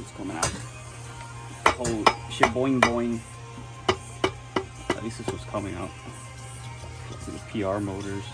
It's coming out. Oh shit, boing boing. At least this was coming out. To the PR motors.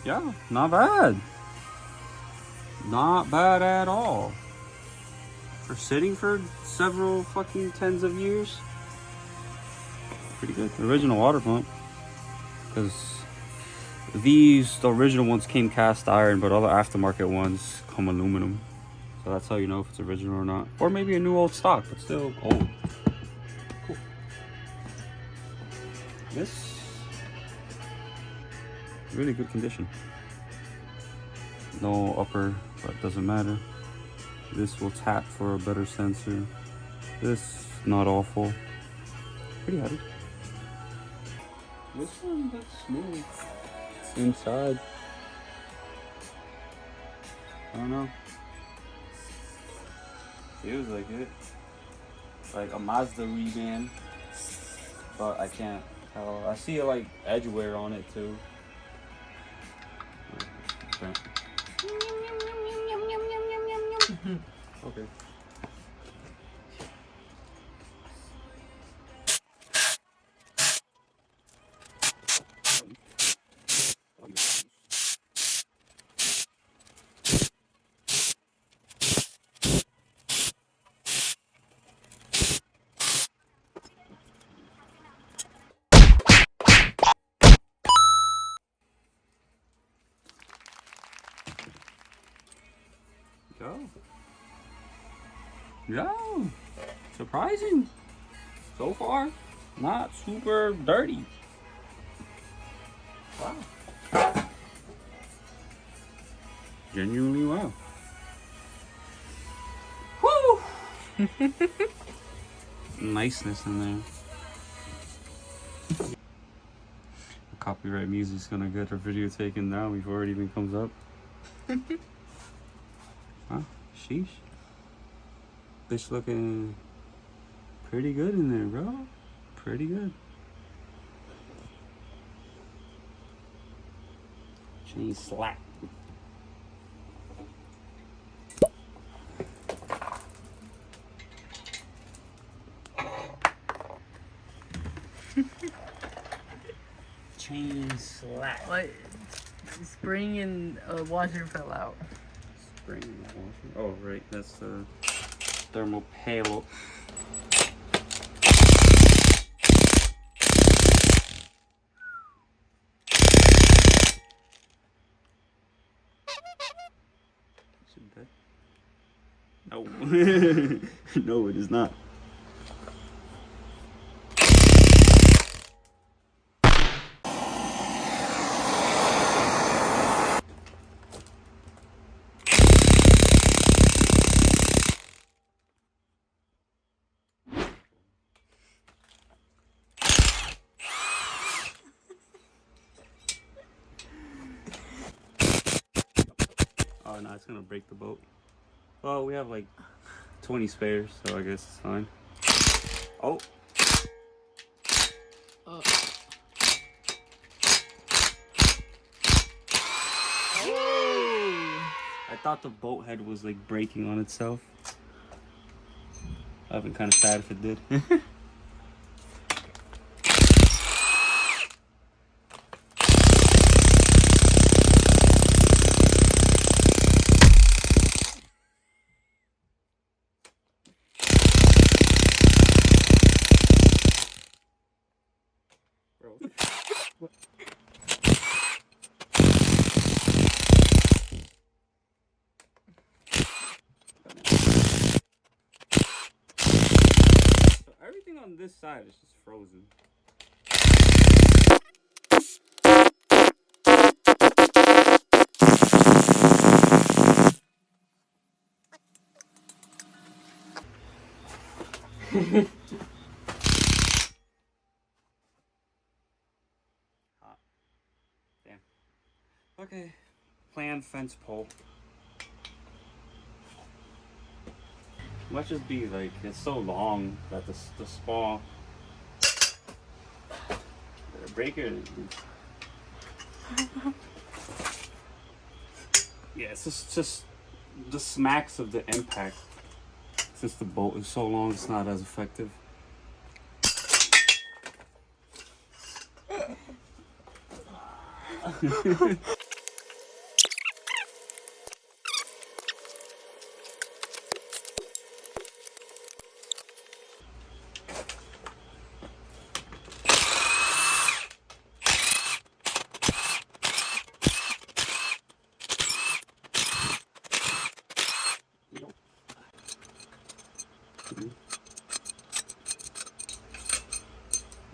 Yeah, not bad. Not bad at all. For sitting for several fucking tens of years. Pretty good. The original water pump. Because these, the original ones came cast iron, but all the aftermarket ones come aluminum. So that's how you know if it's original or not. Or maybe a new old stock, but still old. Cool. This, really good condition. No upper, but it doesn't matter. This will tap for a better sensor. This, not awful. Pretty heavy. This one looks smooth inside. I don't know. Feels like it. Like a Mazda reband, but I can't tell. I see like edge wear on it too. Okay. Okay. Go. Yo, surprising. So far, not super dirty. Wow. Genuinely wow. Woo! Niceness in there. The copyright music's gonna get our video taken down before it even comes up. Huh? Sheesh. Bitch looking pretty good in there, bro. Pretty good. Chain slap. Chain slap. What? Spring and washer fell out. Spring and washer. Oh, right. That's the thermal payload. No. No, it is not. Oh no, it's gonna break the boat. Well, we have like 20 spares, so I guess it's fine. Oh. Oh. I thought the boat head was like breaking on itself. I've been kind of sad if it did. What? So everything on this side is just frozen. Hot. Damn. Okay. Plan fence pole. Might just be like it's so long that the small The breaker. Yeah, it's just the smacks of the impact. Since the bolt is so long, it's not as effective.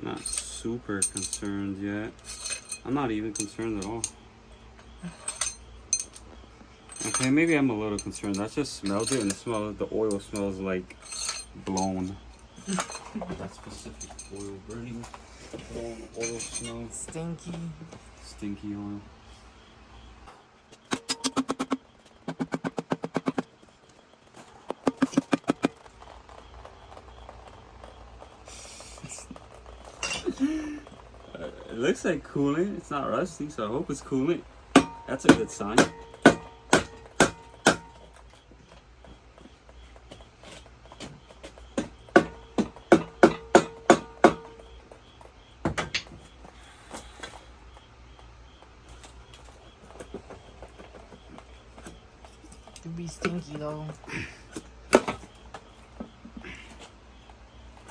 Not super concerned yet. I'm not even concerned at all. Okay, maybe I'm a little concerned. I just smelled it, and the oil smells like blown. That specific oil burning, blown oil smell. Stinky oil. It looks like coolant. It's not rusty, so I hope it's coolant. That's a good sign. It'd be stinky though.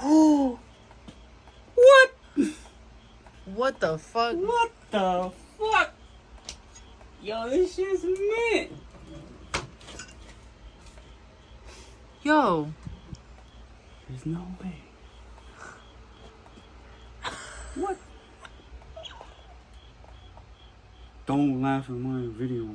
Oh! What? What the fuck? What the fuck? Yo, this shit's mint. Yo. There's no way. What? Don't laugh at my video.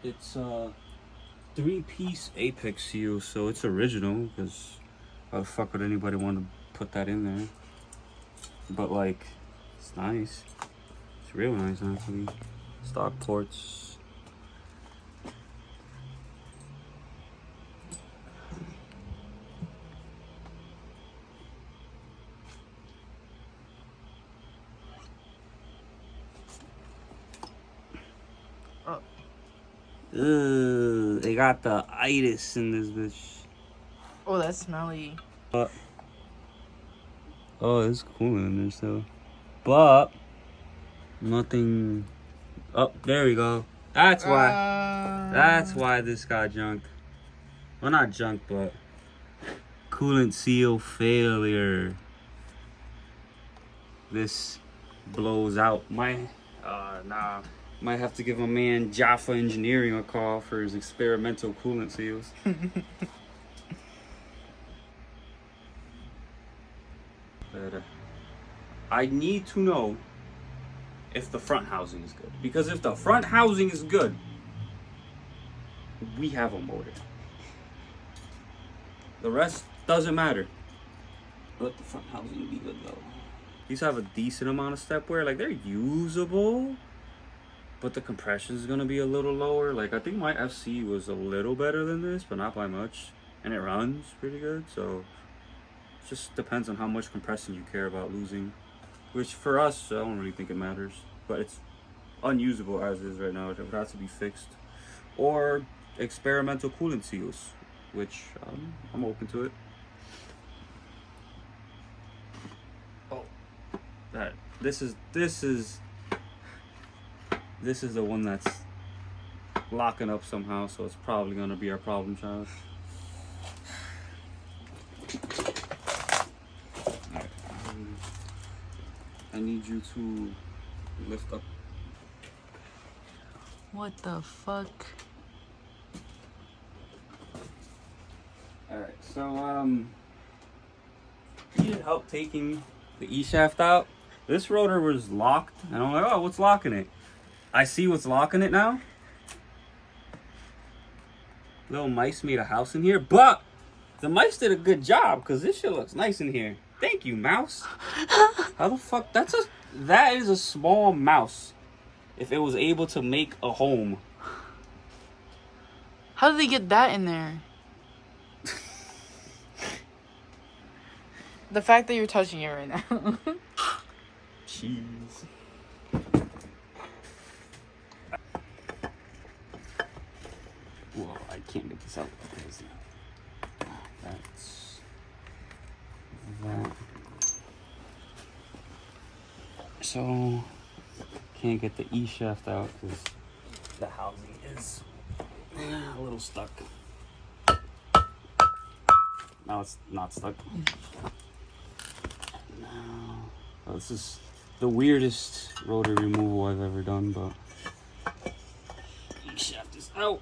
It's a 3-piece apex seal, so it's original, because how the fuck would anybody want to put that in there? But like, it's nice. It's real nice actually. Stock ports. Ugh, they got the itis in this bitch. Oh, that's smelly. Oh, it's cool in there still. But nothing. Oh, there we go. That's why. That's why this got junked. Well, not junk, but coolant seal failure. This blows out. Nah. Might have to give my man Jaffa Engineering a call for his experimental coolant seals. But I need to know if the front housing is good. Because if the front housing is good, we have a motor. The rest doesn't matter. Let the front housing be good though. These have a decent amount of step wear. Like, they're usable, but the compression is gonna be a little lower. Like, I think my FC was a little better than this, but not by much. And it runs pretty good, so it just depends on how much compression you care about losing. Which for us, I don't really think it matters. But it's unusable as is right now. It would have to be fixed. Or experimental coolant seals, which I'm open to it. Oh, this is the one that's locking up somehow, so it's probably gonna be our problem child. Alright, I need you to lift up. What the fuck? Alright, so you needed help taking the E-shaft out. This rotor was locked, and I'm like, oh, what's locking it? I see what's locking it now. Little mice made a house in here, but the mice did a good job because this shit looks nice in here. Thank you, mouse. How the fuck? That is a small mouse. If it was able to make a home. How did they get that in there? The fact that you're touching it right now. Cheese. Whoa, I can't get this out. That's that. So, can't get the E-shaft out because the housing is a little stuck. Now it's not stuck. Now, oh, this is the weirdest rotor removal I've ever done, but E-shaft is out.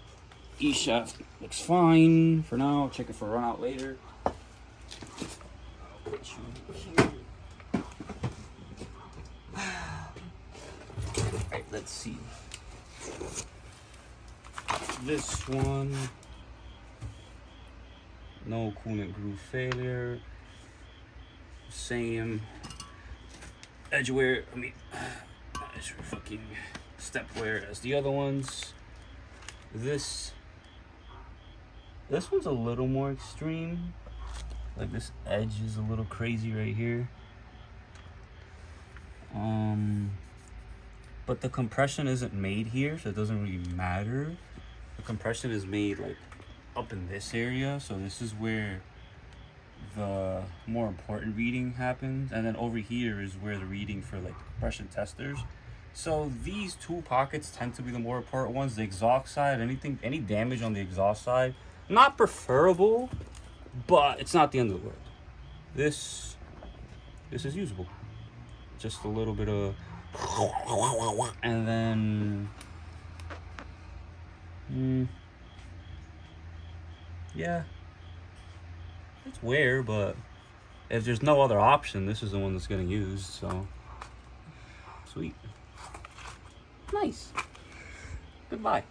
E-shaft looks fine for now. I'll check it for run out later. I'll put you here. Alright, let's see. This one, no coolant groove failure. Same edge wear, edge fucking step wear as the other ones. This one's a little more extreme. Like this edge is a little crazy right here. But the compression isn't made here, so it doesn't really matter. The compression is made like up in this area, so this is where the more important reading happens, and then over here is where the reading for like compression testers. So these two pockets tend to be the more important ones. The exhaust side, any damage on the exhaust side, not preferable, but it's not the end of the world. This is usable. Just a little bit of, and then yeah, it's wear, but if there's no other option, this is the one that's getting used. So sweet. Nice. Goodbye.